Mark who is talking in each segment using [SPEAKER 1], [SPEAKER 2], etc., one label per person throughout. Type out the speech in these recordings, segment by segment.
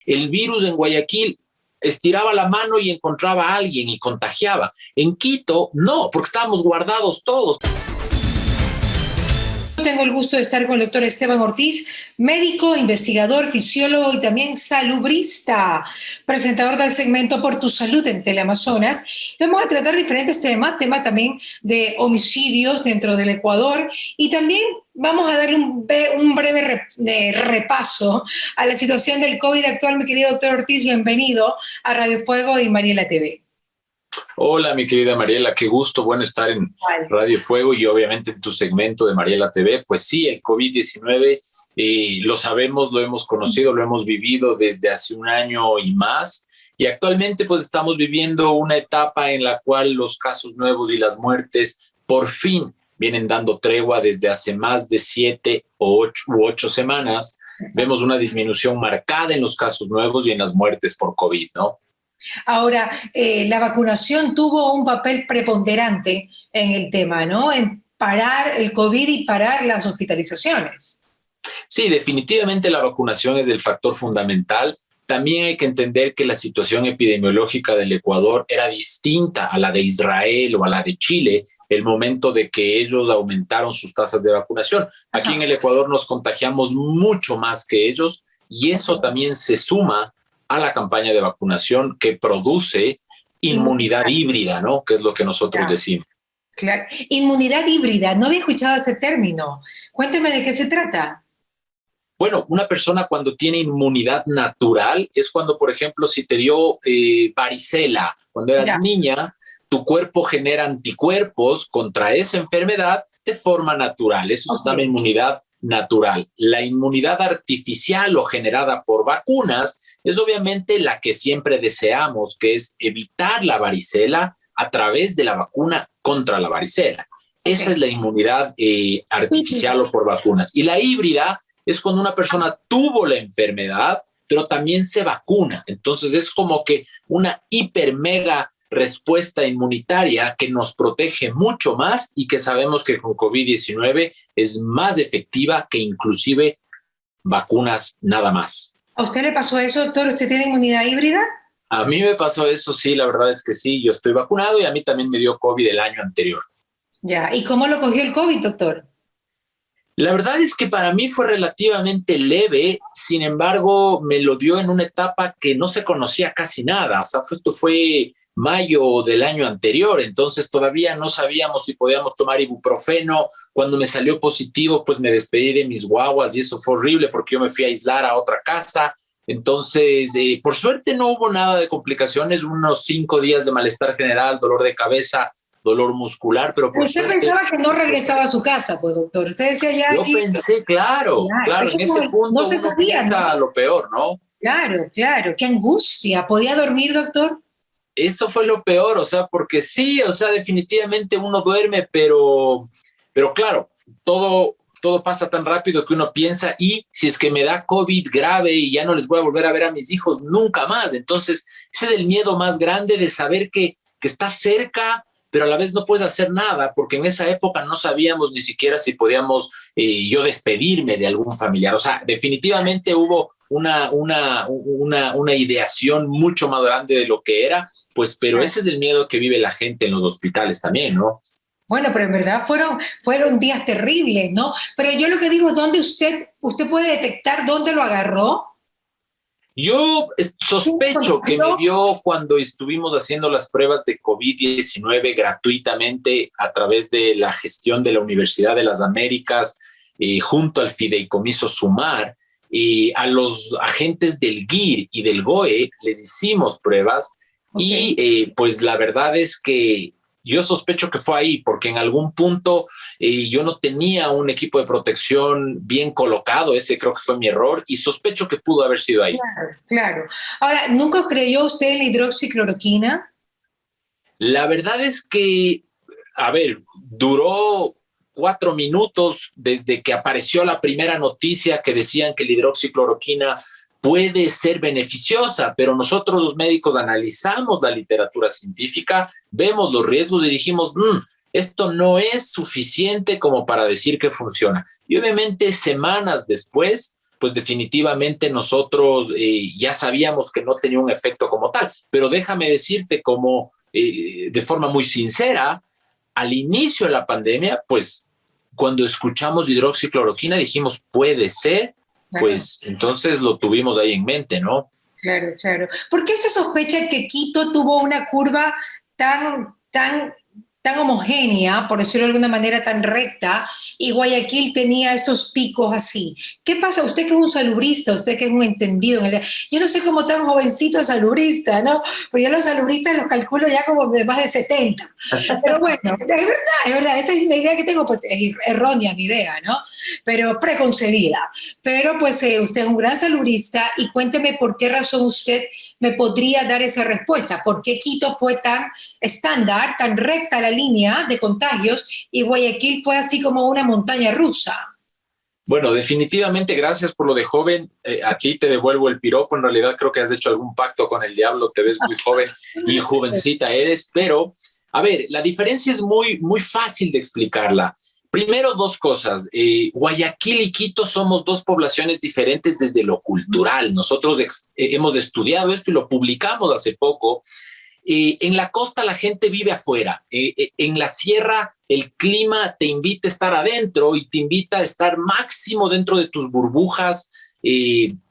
[SPEAKER 1] El virus en Guayaquil estiraba la mano y encontraba a alguien y contagiaba. En Quito, no, porque estábamos guardados todos.
[SPEAKER 2] Tengo el gusto de estar con el doctor Esteban Ortiz, médico, investigador, fisiólogo y también salubrista, presentador del segmento Por tu Salud en Teleamazonas. Vamos a tratar diferentes temas, tema también de homicidios dentro del Ecuador, y también vamos a darle un breve repaso a la situación del COVID actual. Mi querido doctor Ortiz, bienvenido a Radio Fuego y Mariela TV.
[SPEAKER 1] Hola, mi querida Mariela, qué gusto, bueno estar en Radio Fuego y obviamente en tu segmento de Mariela TV. Pues sí, el COVID-19 lo sabemos, lo hemos conocido, lo hemos vivido desde hace un año y más. Y actualmente pues estamos viviendo una etapa en la cual los casos nuevos y las muertes por fin vienen dando tregua desde hace más de 7 u 8 semanas. Vemos una disminución marcada en los casos nuevos y en las muertes por COVID, ¿no?
[SPEAKER 2] Ahora, la vacunación tuvo un papel preponderante en el tema, ¿no? En parar el COVID y parar las hospitalizaciones.
[SPEAKER 1] Sí, definitivamente la vacunación es el factor fundamental. También hay que entender que la situación epidemiológica del Ecuador era distinta a la de Israel o a la de Chile, el momento de que ellos aumentaron sus tasas de vacunación. Aquí en el Ecuador nos contagiamos mucho más que ellos y eso también se suma a la campaña de vacunación que produce inmunidad híbrida, ¿no? Que es lo que nosotros decimos.
[SPEAKER 2] Claro. Inmunidad híbrida, no había escuchado ese término. Cuénteme de qué se trata.
[SPEAKER 1] Bueno, una persona cuando tiene inmunidad natural es cuando, por ejemplo, si te dio varicela cuando eras niña, tu cuerpo genera anticuerpos contra esa enfermedad de forma natural. Eso se llama inmunidad natural. La inmunidad artificial o generada por vacunas es obviamente la que siempre deseamos, que es evitar la varicela a través de la vacuna contra la varicela. Esa es la inmunidad artificial o por vacunas. Y la híbrida es cuando una persona tuvo la enfermedad, pero también se vacuna. Entonces es como que una hiper mega respuesta inmunitaria que nos protege mucho más y que sabemos que con COVID-19 es más efectiva que inclusive vacunas nada más.
[SPEAKER 2] ¿A usted le pasó eso, doctor? ¿Usted tiene inmunidad híbrida?
[SPEAKER 1] A mí me pasó eso, sí, la verdad es que sí. Yo estoy vacunado y a mí también me dio COVID el año anterior.
[SPEAKER 2] Ya, ¿y cómo lo cogió el COVID, doctor?
[SPEAKER 1] La verdad es que para mí fue relativamente leve, sin embargo, me lo dio en una etapa que no se conocía casi nada. O sea, esto fue mayo del año anterior, entonces todavía no sabíamos si podíamos tomar ibuprofeno. Cuando me salió positivo, pues me despedí de mis guaguas y eso fue horrible porque yo me fui a aislar a otra casa. Entonces, por suerte no hubo nada de complicaciones, unos 5 días de malestar general, dolor de cabeza, dolor muscular, pero por
[SPEAKER 2] usted
[SPEAKER 1] suerte...
[SPEAKER 2] pensaba que no regresaba a su casa, pues, doctor. Usted decía ya...
[SPEAKER 1] Yo pensé, claro, en ese punto
[SPEAKER 2] no se
[SPEAKER 1] uno
[SPEAKER 2] sabía,
[SPEAKER 1] piensa
[SPEAKER 2] ¿no?
[SPEAKER 1] lo peor, ¿no?
[SPEAKER 2] Claro. Qué angustia. ¿Podía dormir, doctor?
[SPEAKER 1] Eso fue lo peor, o sea, porque sí, o sea, definitivamente uno duerme, pero claro, todo pasa tan rápido que uno piensa, y si es que me da COVID grave y ya no les voy a volver a ver a mis hijos nunca más. Entonces, ese es el miedo más grande de saber que estás cerca, pero a la vez no puedes hacer nada, porque en esa época no sabíamos ni siquiera si podíamos yo despedirme de algún familiar. O sea, definitivamente hubo una ideación mucho más grande de lo que era, pues, pero ese es el miedo que vive la gente en los hospitales también, ¿no?
[SPEAKER 2] Bueno, pero en verdad fueron días terribles, ¿no? Pero yo lo que digo, ¿dónde usted puede detectar dónde lo agarró?
[SPEAKER 1] Yo sospecho que me dio cuando estuvimos haciendo las pruebas de COVID-19 gratuitamente a través de la gestión de la Universidad de las Américas, junto al Fideicomiso Sumar, y a los agentes del GIR y del GOE les hicimos pruebas. Y pues la verdad es que yo sospecho que fue ahí, porque en algún punto yo no tenía un equipo de protección bien colocado. Ese creo que fue mi error y sospecho que pudo haber sido ahí.
[SPEAKER 2] Claro. Ahora, ¿nunca creyó usted en la hidroxicloroquina?
[SPEAKER 1] La verdad es que, a ver, duró 4 minutos desde que apareció la primera noticia que decían que la hidroxicloroquina puede ser beneficiosa, pero nosotros los médicos analizamos la literatura científica, vemos los riesgos y dijimos, esto no es suficiente como para decir que funciona. Y obviamente semanas después pues definitivamente nosotros ya sabíamos que no tenía un efecto como tal. Pero déjame decirte como de forma muy sincera, al inicio de la pandemia, pues cuando escuchamos hidroxicloroquina dijimos, puede ser,
[SPEAKER 2] Claro.
[SPEAKER 1] pues entonces lo tuvimos ahí en mente, ¿no?
[SPEAKER 2] Claro, claro. ¿Por qué usted sospecha que Quito tuvo una curva tan homogénea, por decirlo de alguna manera, tan recta, y Guayaquil tenía estos picos así? ¿Qué pasa? Usted que es un salubrista, usted que es un entendido en el... Yo no sé cómo tan jovencito es salubrista, ¿no? Porque yo los salubristas los calculo ya como de más de 70. Pero bueno, es verdad, esa es la idea que tengo, pues es errónea mi idea, ¿no? Pero preconcebida. Pero pues usted es un gran salubrista y cuénteme por qué razón usted me podría dar esa respuesta. ¿Por qué Quito fue tan estándar, tan recta la línea de contagios y Guayaquil fue así como una montaña rusa?
[SPEAKER 1] Bueno, definitivamente gracias por lo de joven. A ti te devuelvo el piropo. En realidad creo que has hecho algún pacto con el diablo. Te ves muy joven y jovencita eres. Pero, a ver, la diferencia es muy fácil de explicarla. Primero, dos cosas. Guayaquil y Quito somos dos poblaciones diferentes desde lo cultural. Nosotros hemos estudiado esto y lo publicamos hace poco. En la costa la gente vive afuera. En la sierra el clima te invita a estar adentro y te invita a estar máximo dentro de tus burbujas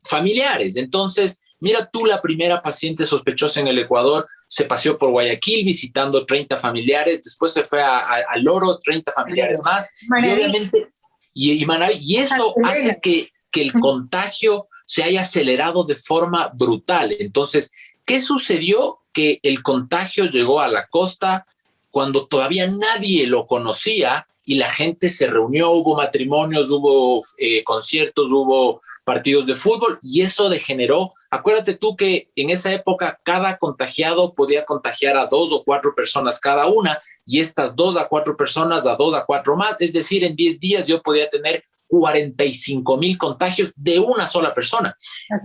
[SPEAKER 1] familiares. Entonces, mira tú, la primera paciente sospechosa en el Ecuador se paseó por Guayaquil visitando 30 familiares, después se fue a Loro, 30 familiares más. Y obviamente, y eso hace que el contagio se haya acelerado de forma brutal. Entonces, ¿qué sucedió? Que el contagio llegó a la costa cuando todavía nadie lo conocía y la gente se reunió, hubo matrimonios, hubo conciertos, hubo partidos de fútbol y eso degeneró. Acuérdate tú que en esa época cada contagiado podía contagiar a 2 o 4 personas cada una y estas 2 a 4 personas a 2 a 4 más. Es decir, en 10 días yo podía tener 45,000 contagios de una sola persona.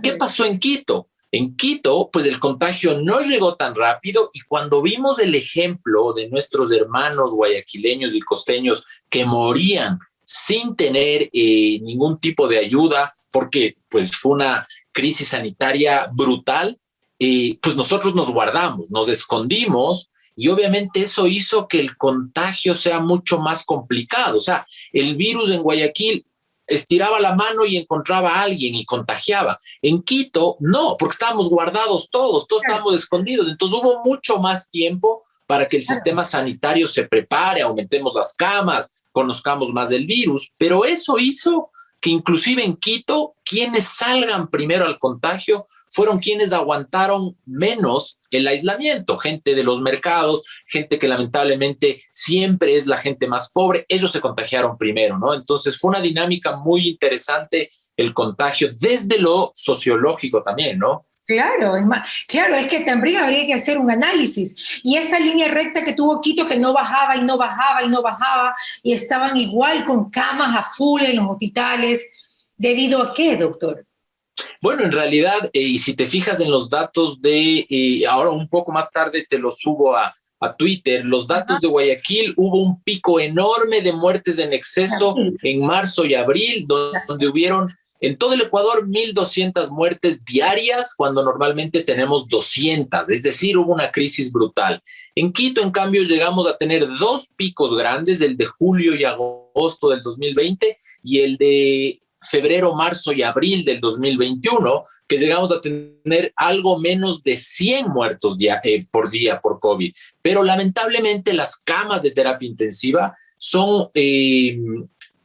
[SPEAKER 1] ¿Qué pasó en Quito? En Quito, pues el contagio no llegó tan rápido y cuando vimos el ejemplo de nuestros hermanos guayaquileños y costeños que morían sin tener ningún tipo de ayuda, porque pues fue una crisis sanitaria brutal, pues nosotros nos guardamos, nos escondimos y obviamente eso hizo que el contagio sea mucho más complicado. O sea, el virus en Guayaquil estiraba la mano y encontraba a alguien y contagiaba. En Quito, no, porque estábamos guardados todos estábamos escondidos. Entonces hubo mucho más tiempo para que el sistema sanitario se prepare, aumentemos las camas, conozcamos más del virus. Pero eso hizo que inclusive en Quito, quienes salgan primero al contagio fueron quienes aguantaron menos el aislamiento, gente de los mercados, gente que lamentablemente siempre es la gente más pobre, ellos se contagiaron primero, ¿no? Entonces fue una dinámica muy interesante el contagio desde lo sociológico también, ¿no?
[SPEAKER 2] Claro, es que también habría que hacer un análisis. Y esta línea recta que tuvo Quito, que no bajaba y no bajaba y no bajaba, y estaban igual con camas a full en los hospitales, ¿debido a qué, doctor?
[SPEAKER 1] Bueno, en realidad, y si te fijas en los datos ahora un poco más tarde te los subo a Twitter, los datos de Guayaquil, hubo un pico enorme de muertes en exceso en marzo y abril, donde hubieron en todo el Ecuador 1,200 muertes diarias, cuando normalmente tenemos 200, es decir, hubo una crisis brutal. En Quito, en cambio, llegamos a tener 2 picos grandes, el de julio y agosto del 2020 y el de febrero, marzo y abril del 2021, que llegamos a tener algo menos de 100 muertos por día por COVID. Pero lamentablemente las camas de terapia intensiva son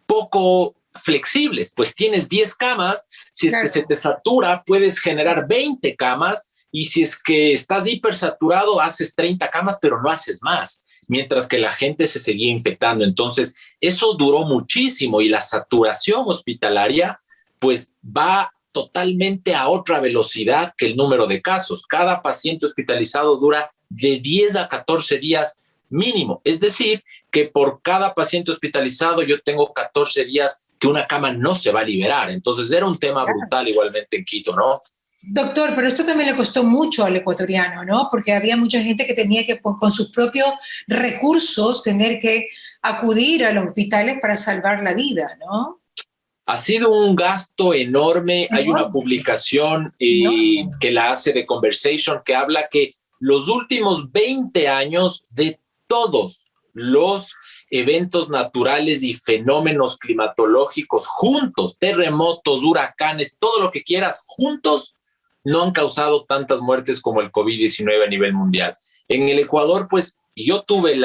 [SPEAKER 1] poco flexibles, pues tienes 10 camas, si es que se te satura, puedes generar 20 camas y si es que estás hipersaturado, haces 30 camas, pero no haces más, mientras que la gente se seguía infectando. Entonces, eso duró muchísimo y la saturación hospitalaria pues va totalmente a otra velocidad que el número de casos. Cada paciente hospitalizado dura de 10 a 14 días mínimo. Es decir, que por cada paciente hospitalizado yo tengo 14 días que una cama no se va a liberar. Entonces era un tema brutal igualmente en Quito, ¿no?
[SPEAKER 2] Doctor, pero esto también le costó mucho al ecuatoriano, ¿no? Porque había mucha gente que tenía que, pues, con sus propios recursos, tener que acudir a los hospitales para salvar la vida, ¿no?
[SPEAKER 1] Ha sido un gasto enorme. Hay una publicación que la hace The Conversation que habla que los últimos 20 años de todos los eventos naturales y fenómenos climatológicos juntos, terremotos, huracanes, todo lo que quieras, juntos, no han causado tantas muertes como el COVID-19 a nivel mundial. En el Ecuador, pues, yo tuve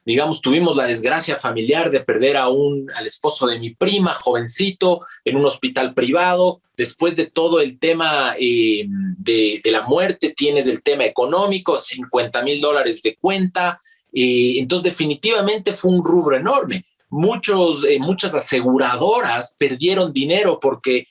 [SPEAKER 1] digamos, tuvimos la desgracia familiar de perder al esposo de mi prima, jovencito, en un hospital privado. Después de todo el tema de la muerte, tienes el tema económico, $50,000 de cuenta. Entonces, definitivamente fue un rubro enorme. Muchas aseguradoras perdieron dinero porque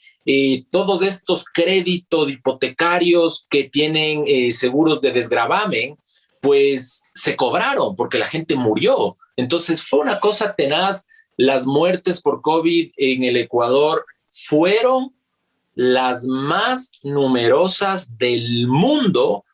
[SPEAKER 1] todos estos créditos hipotecarios que tienen seguros de desgravamen, pues se cobraron porque la gente murió. Entonces fue una cosa tenaz. Las muertes por COVID en el Ecuador fueron las más numerosas del mundo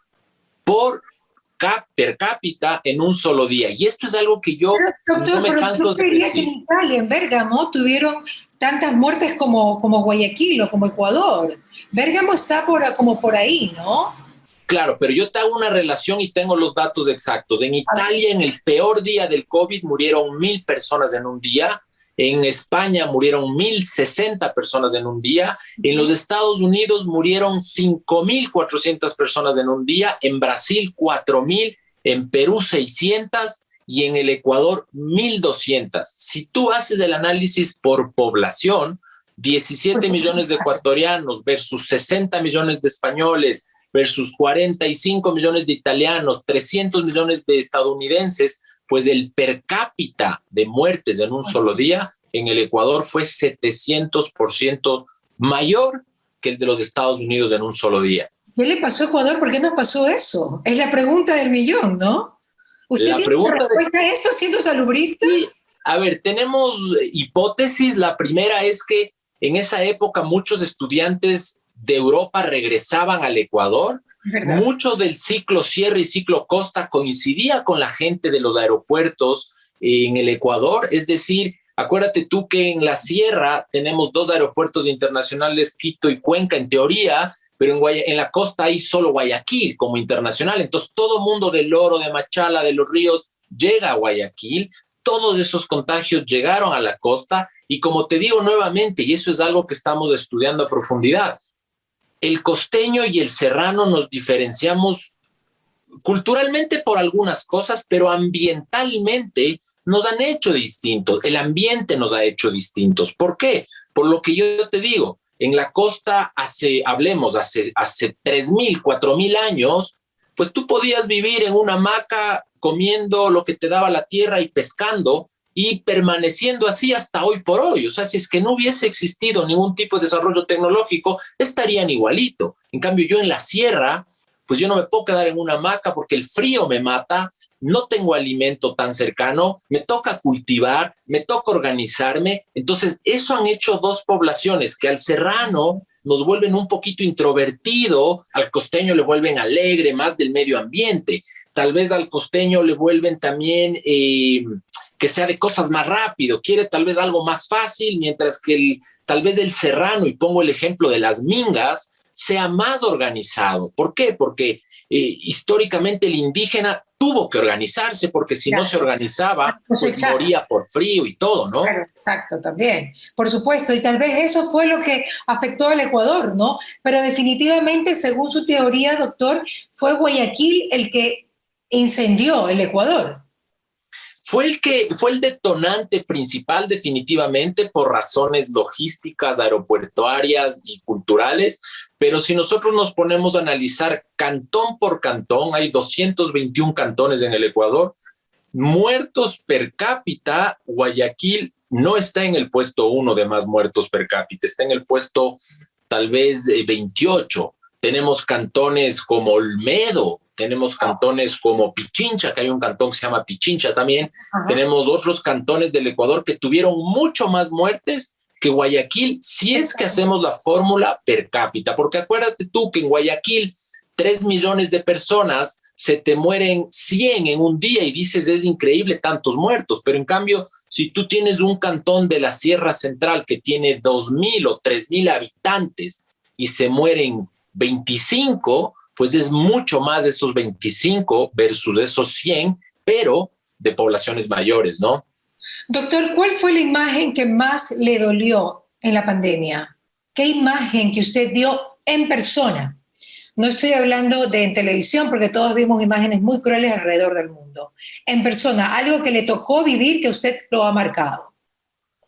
[SPEAKER 1] per cápita en un solo día. Y esto es algo que yo no me canso de decir.
[SPEAKER 2] Que en Italia, en Bérgamo, tuvieron tantas muertes como Guayaquil o como Ecuador. Bérgamo está como por ahí, ¿no?
[SPEAKER 1] Claro, pero yo te hago una relación y tengo los datos exactos. En Italia, en el peor día del COVID, murieron 1,000 personas en un día. En España murieron 1,060 personas en un día. En los Estados Unidos murieron 5,400 personas en un día. En Brasil, 4,000. En Perú, 600. Y en el Ecuador, 1,200. Si tú haces el análisis por población, 17 millones de ecuatorianos versus 60 millones de españoles, versus 45 millones de italianos, 300 millones de estadounidenses, pues el per cápita de muertes en un solo día en el Ecuador fue 700% mayor que el de los Estados Unidos en un solo día.
[SPEAKER 2] ¿Qué le pasó a Ecuador? ¿Por qué nos pasó eso? Es la pregunta del millón, ¿no? ¿Usted tiene respuesta a esto siendo salubrista?
[SPEAKER 1] Sí. A ver, tenemos hipótesis. La primera es que en esa época muchos estudiantes de Europa regresaban al Ecuador. Mucho del ciclo Sierra y ciclo Costa coincidía con la gente de los aeropuertos en el Ecuador. Es decir, acuérdate tú que en la Sierra tenemos 2 aeropuertos internacionales, Quito y Cuenca, en teoría, pero en la costa hay solo Guayaquil como internacional. Entonces, todo mundo del Oro, de Machala, de Los Ríos, llega a Guayaquil. Todos esos contagios llegaron a la costa y, como te digo nuevamente, y eso es algo que estamos estudiando a profundidad, el costeño y el serrano nos diferenciamos culturalmente por algunas cosas, pero ambientalmente nos han hecho distintos. El ambiente nos ha hecho distintos. ¿Por qué? Por lo que yo te digo, en la costa hace 3,000, 4,000 años, pues tú podías vivir en una hamaca comiendo lo que te daba la tierra y pescando, y permaneciendo así hasta hoy por hoy. O sea, si es que no hubiese existido ningún tipo de desarrollo tecnológico, estarían igualito. En cambio, yo en la sierra, pues yo no me puedo quedar en una hamaca porque el frío me mata, no tengo alimento tan cercano, me toca cultivar, me toca organizarme. Entonces, eso han hecho 2 poblaciones que al serrano nos vuelven un poquito introvertido, al costeño le vuelven alegre, más del medio ambiente. Tal vez al costeño le vuelven también que sea de cosas más rápido, quiere tal vez algo más fácil, mientras que tal vez el serrano, y pongo el ejemplo de las mingas, sea más organizado. ¿Por qué? Porque históricamente el indígena tuvo que organizarse, porque si no se organizaba, pues moría por frío y todo, ¿no?
[SPEAKER 2] Claro, exacto, también, por supuesto, y tal vez eso fue lo que afectó al Ecuador, ¿no? Pero definitivamente, según su teoría, doctor, fue Guayaquil el que incendió el Ecuador.
[SPEAKER 1] Fue el detonante principal, definitivamente, por razones logísticas, aeropuertuarias y culturales. Pero si nosotros nos ponemos a analizar cantón por cantón, hay 221 cantones en el Ecuador, muertos per cápita, Guayaquil no está en el puesto 1 de más muertos per cápita, está en el puesto tal vez 28. Tenemos cantones como Olmedo, tenemos cantones como Pichincha, que hay un cantón que se llama Pichincha también. Tenemos otros cantones del Ecuador que tuvieron mucho más muertes que Guayaquil, si es que hacemos la fórmula per cápita. Porque acuérdate tú que en Guayaquil 3 millones de personas, se te mueren 100 en un día y dices, es increíble tantos muertos. Pero en cambio, Si tú tienes un cantón de la Sierra Central que tiene 2.000 o 3.000 habitantes y se mueren 25, pues es mucho más de esos 25 versus esos 100, pero de poblaciones mayores, ¿no?
[SPEAKER 2] Doctor, ¿cuál fue la imagen que más le dolió en la pandemia? ¿Qué imagen que usted vio en persona? No estoy hablando de en televisión, porque todos vimos imágenes muy crueles alrededor del mundo. En persona, algo que le tocó vivir que usted lo ha marcado.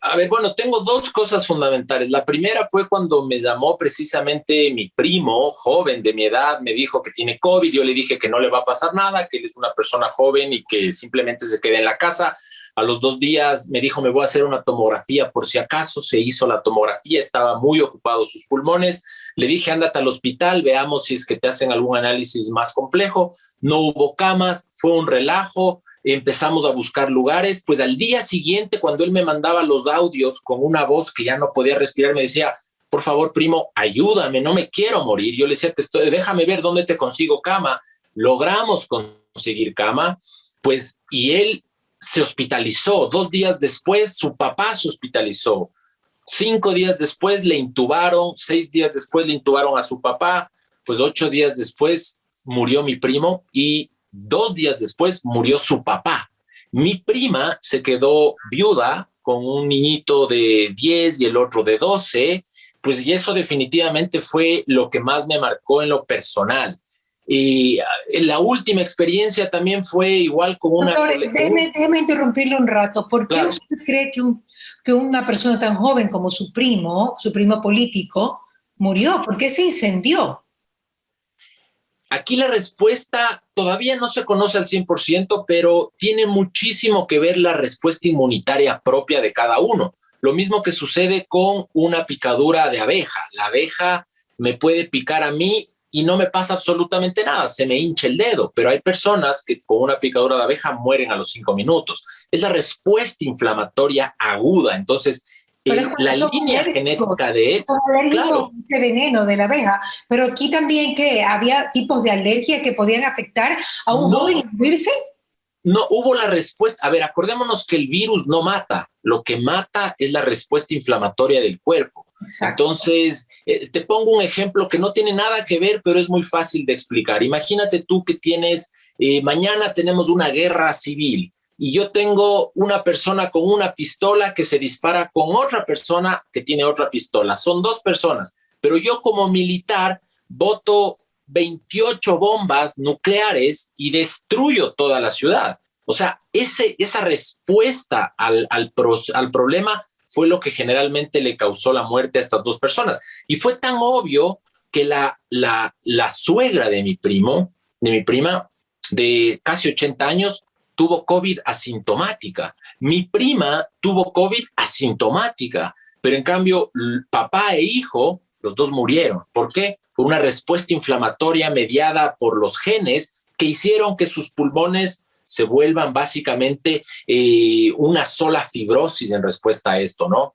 [SPEAKER 1] A ver, bueno, tengo dos cosas fundamentales. La primera fue cuando me llamó precisamente mi primo, joven de mi edad, me dijo que tiene COVID. Yo le dije que no le va a pasar nada, que él es una persona joven y que simplemente se quede en la casa. A los 2 días me dijo, me voy a hacer una tomografía por si acaso. Se hizo la tomografía, estaba muy ocupado sus pulmones. Le dije, ándate al hospital, veamos si es que te hacen algún análisis más complejo. No hubo camas, fue un relajo. Empezamos a buscar lugares, pues al día siguiente, cuando él me mandaba los audios con una voz que ya no podía respirar, me decía, por favor, primo, ayúdame, no me quiero morir. Yo le decía, déjame ver dónde te consigo cama. Logramos conseguir cama, pues, y él se hospitalizó. 2 días después, su papá se hospitalizó. 5 días después le intubaron, 6 días después le intubaron a su papá, pues 8 días después murió mi primo y 2 días después murió su papá. Mi prima se quedó viuda con un niñito de 10 y el otro de 12, pues y eso definitivamente fue lo que más me marcó en lo personal. Y la última experiencia también fue igual con una...
[SPEAKER 2] Doctor, déjeme interrumpirle un rato. ¿Por qué
[SPEAKER 1] Claro.
[SPEAKER 2] usted cree que una persona tan joven como su primo político, murió? ¿Por qué se incendió?
[SPEAKER 1] Aquí la respuesta todavía no se conoce al 100%, pero tiene muchísimo que ver la respuesta inmunitaria propia de cada uno. Lo mismo que sucede con una picadura de abeja. La abeja me puede picar a mí y no me pasa absolutamente nada, se me hincha el dedo, pero hay personas que con una picadura de abeja mueren a los 5 minutos. Es la respuesta inflamatoria aguda. Entonces,
[SPEAKER 2] Pero
[SPEAKER 1] la línea genética de él,
[SPEAKER 2] son alérgicos
[SPEAKER 1] claro,
[SPEAKER 2] a este veneno de la abeja. Pero aquí también que había tipos de alergias que podían afectar a un joven y morirse.
[SPEAKER 1] No hubo la respuesta. A ver, acordémonos que el virus no mata. Lo que mata es la respuesta inflamatoria del cuerpo.
[SPEAKER 2] Exacto.
[SPEAKER 1] Entonces, te pongo un ejemplo que no tiene nada que ver, pero es muy fácil de explicar. Imagínate tú que tienes, mañana tenemos una guerra civil y yo tengo una persona con una pistola que se dispara con otra persona que tiene otra pistola. Son dos personas, pero yo como militar boto 28 bombas nucleares y destruyo toda la ciudad. O sea, esa respuesta al problema fue lo que generalmente le causó la muerte a estas dos personas. Y fue tan obvio que la suegra de mi prima, de casi 80 años, tuvo COVID asintomática. Mi prima tuvo COVID asintomática, pero en cambio, papá e hijo, los dos murieron. ¿Por qué? Por una respuesta inflamatoria mediada por los genes que hicieron que sus pulmones se vuelvan básicamente una sola fibrosis en respuesta a esto, ¿no?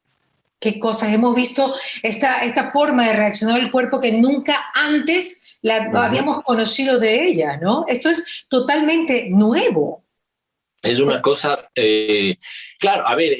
[SPEAKER 2] Qué cosas. Hemos visto esta forma de reaccionar el cuerpo que nunca antes habíamos conocido de ella, ¿no? Esto es totalmente nuevo.
[SPEAKER 1] Es una cosa, claro, a ver,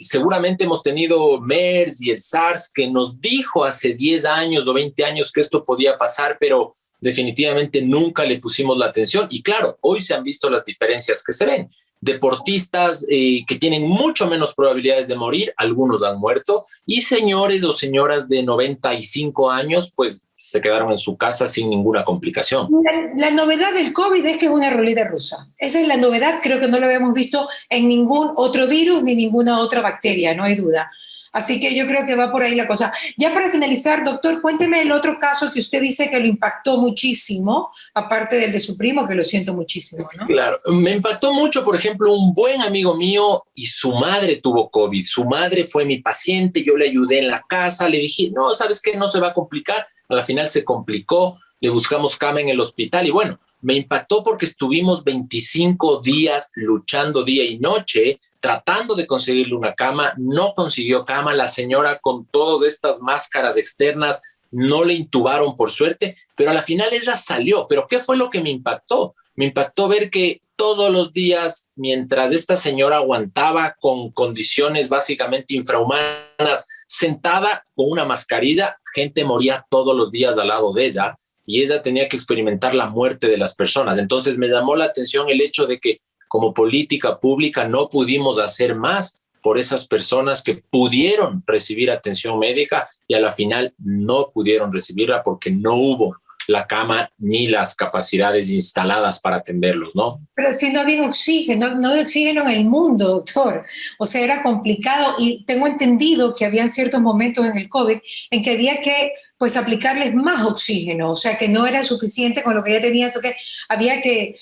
[SPEAKER 1] seguramente hemos tenido MERS y el SARS que nos dijo hace 10 años o 20 años que esto podía pasar, pero definitivamente nunca le pusimos la atención. Y claro, hoy se han visto las diferencias que se ven. Deportistas que tienen mucho menos probabilidades de morir, algunos han muerto, y señores o señoras de 95 años, pues se quedaron en su casa sin ninguna complicación.
[SPEAKER 2] La novedad del COVID es que es una ruleta rusa. Esa es la novedad, creo que no lo habíamos visto en ningún otro virus ni ninguna otra bacteria, no hay duda. Así que yo creo que va por ahí la cosa. Ya para finalizar, doctor, cuénteme el otro caso que usted dice que lo impactó muchísimo, aparte del de su primo, que lo siento muchísimo, ¿no?
[SPEAKER 1] Claro, me impactó mucho, por ejemplo, un buen amigo mío y su madre tuvo COVID. Su madre fue mi paciente, yo le ayudé en la casa, le dije, no, ¿sabes qué? No se va a complicar. A la final se complicó, le buscamos cama en el hospital y bueno, me impactó porque estuvimos 25 días luchando día y noche, tratando de conseguirle una cama, no consiguió cama, la señora con todas estas máscaras externas no le intubaron por suerte, pero a la final ella salió. ¿Pero qué fue lo que me impactó? Me impactó ver que todos los días, mientras esta señora aguantaba con condiciones básicamente infrahumanas, sentada con una mascarilla, gente moría todos los días al lado de ella y ella tenía que experimentar la muerte de las personas. Entonces me llamó la atención el hecho de que como política pública no pudimos hacer más por esas personas que pudieron recibir atención médica y a la final no pudieron recibirla porque no hubo la cama ni las capacidades instaladas para atenderlos, ¿no?
[SPEAKER 2] Pero si no había oxígeno, no había oxígeno en el mundo, doctor. O sea, era complicado y tengo entendido que habían ciertos momentos en el COVID en que había que, pues, aplicarles más oxígeno. O sea, que no era suficiente con lo que ya tenía, que había que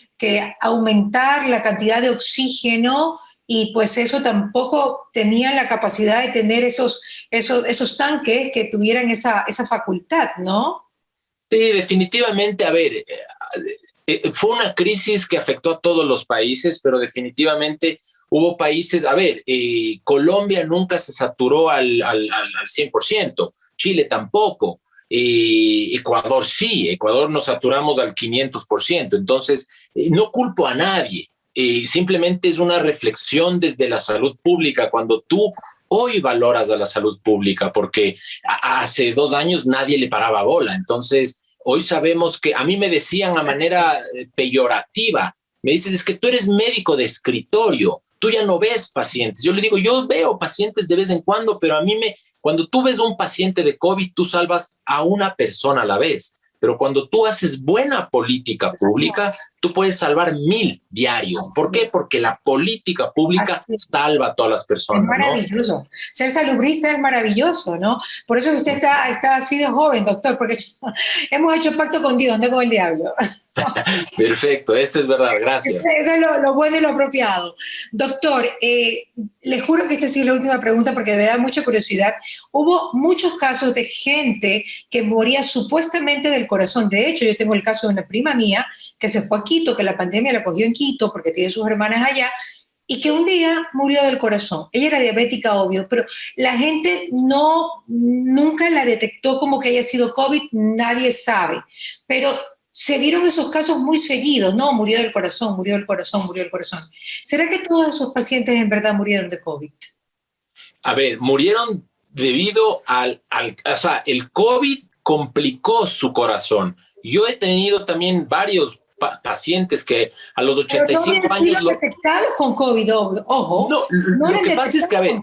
[SPEAKER 2] aumentar la cantidad de oxígeno y pues eso tampoco tenía la capacidad de tener esos tanques que tuvieran esa facultad, ¿no?
[SPEAKER 1] Sí, definitivamente. A ver, fue una crisis que afectó a todos los países, pero definitivamente hubo países, a ver, Colombia nunca se saturó al 100%, Chile tampoco, Ecuador sí, Ecuador nos saturamos al 500%, entonces no culpo a nadie, simplemente es una reflexión desde la salud pública, cuando tú hoy valoras a la salud pública, porque hace 2 años nadie le paraba bola. Entonces, hoy sabemos que a mí me decían a manera peyorativa, me dicen, es que tú eres médico de escritorio, tú ya no ves pacientes. Yo le digo, yo veo pacientes de vez en cuando, pero cuando tú ves un paciente de COVID, tú salvas a una persona a la vez. Pero cuando tú haces buena política pública, tú puedes salvar 1,000 diarios. ¿Por qué? Porque la política pública salva a todas las personas.
[SPEAKER 2] Es maravilloso. ¿No? Ser salubrista es maravilloso, ¿no? Por eso usted está así de joven, doctor, porque hemos hecho pacto con Dios, no con el diablo.
[SPEAKER 1] Perfecto, eso es verdad, gracias.
[SPEAKER 2] Eso es lo bueno y lo apropiado. Doctor, le juro que esta sí es la última pregunta porque me da mucha curiosidad. Hubo muchos casos de gente que moría supuestamente del corazón. De hecho, yo tengo el caso de una prima mía que se fue a Quito, que la pandemia la cogió en Quito porque tiene sus hermanas allá, y que un día murió del corazón. Ella era diabética, obvio, pero la gente nunca la detectó como que haya sido COVID, nadie sabe. Pero se vieron esos casos muy seguidos, ¿no? Murió del corazón, murió del corazón, murió del corazón. ¿Será que todos esos pacientes en verdad murieron de COVID?
[SPEAKER 1] A ver, murieron debido o sea, el COVID complicó su corazón. Yo he tenido también varios pacientes que a los 85
[SPEAKER 2] no
[SPEAKER 1] años...
[SPEAKER 2] detectados con COVID, ojo.
[SPEAKER 1] No, lo que pasa es que, a ver,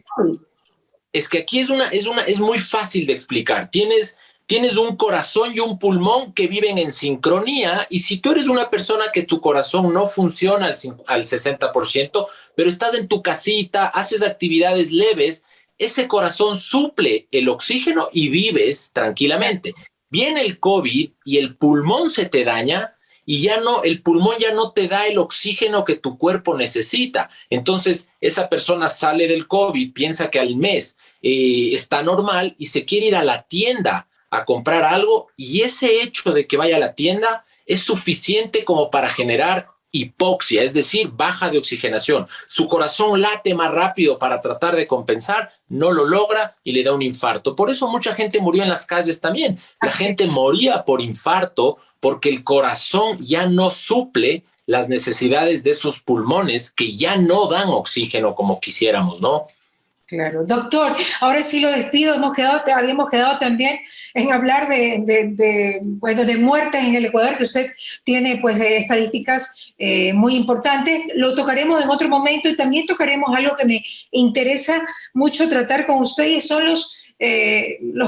[SPEAKER 1] es que aquí es muy fácil de explicar. Tienes un corazón y un pulmón que viven en sincronía, y si tú eres una persona que tu corazón no funciona al 60%, pero estás en tu casita, haces actividades leves, ese corazón suple el oxígeno y vives tranquilamente. Viene el COVID y el pulmón se te daña y el pulmón ya no te da el oxígeno que tu cuerpo necesita. Entonces, esa persona sale del COVID, piensa que al mes está normal y se quiere ir a la tienda a comprar algo, y ese hecho de que vaya a la tienda es suficiente como para generar hipoxia, es decir, baja de oxigenación. Su corazón late más rápido para tratar de compensar, no lo logra y le da un infarto. Por eso mucha gente murió en las calles también. La gente moría por infarto porque el corazón ya no suple las necesidades de esos pulmones que ya no dan oxígeno como quisiéramos, ¿no?
[SPEAKER 2] Claro. Doctor, ahora sí lo despido. Habíamos quedado también en hablar de muertes en el Ecuador, que usted tiene pues estadísticas muy importantes. Lo tocaremos en otro momento, y también tocaremos algo que me interesa mucho tratar con usted, y son los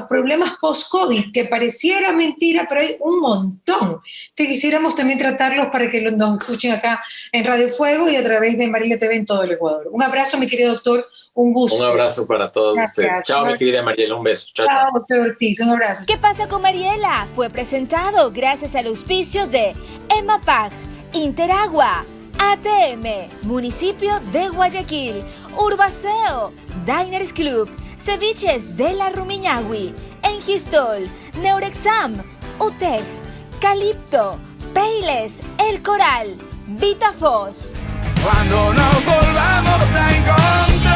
[SPEAKER 2] problemas post-COVID, que pareciera mentira, pero hay un montón que quisiéramos también tratarlos para que nos escuchen acá en Radio Fuego y a través de Mariela TV en todo el Ecuador. Un abrazo, mi querido doctor, un gusto.
[SPEAKER 1] Un abrazo para todos ustedes. Chao, mi querida Mariela, un beso. Chao, chao.
[SPEAKER 2] Doctor Ortiz, un abrazo.
[SPEAKER 3] ¿Qué pasa con Mariela? Fue presentado gracias al auspicio de EMAPAC, Interagua, ATM, Municipio de Guayaquil, Urbaceo, Diners Club, Ceviches de la Rumiñahui, Engistol, Neurexam, UTEC, Calipto, Peiles, El Coral, Vitafos.
[SPEAKER 4] Cuando nos volvamos a encontrar.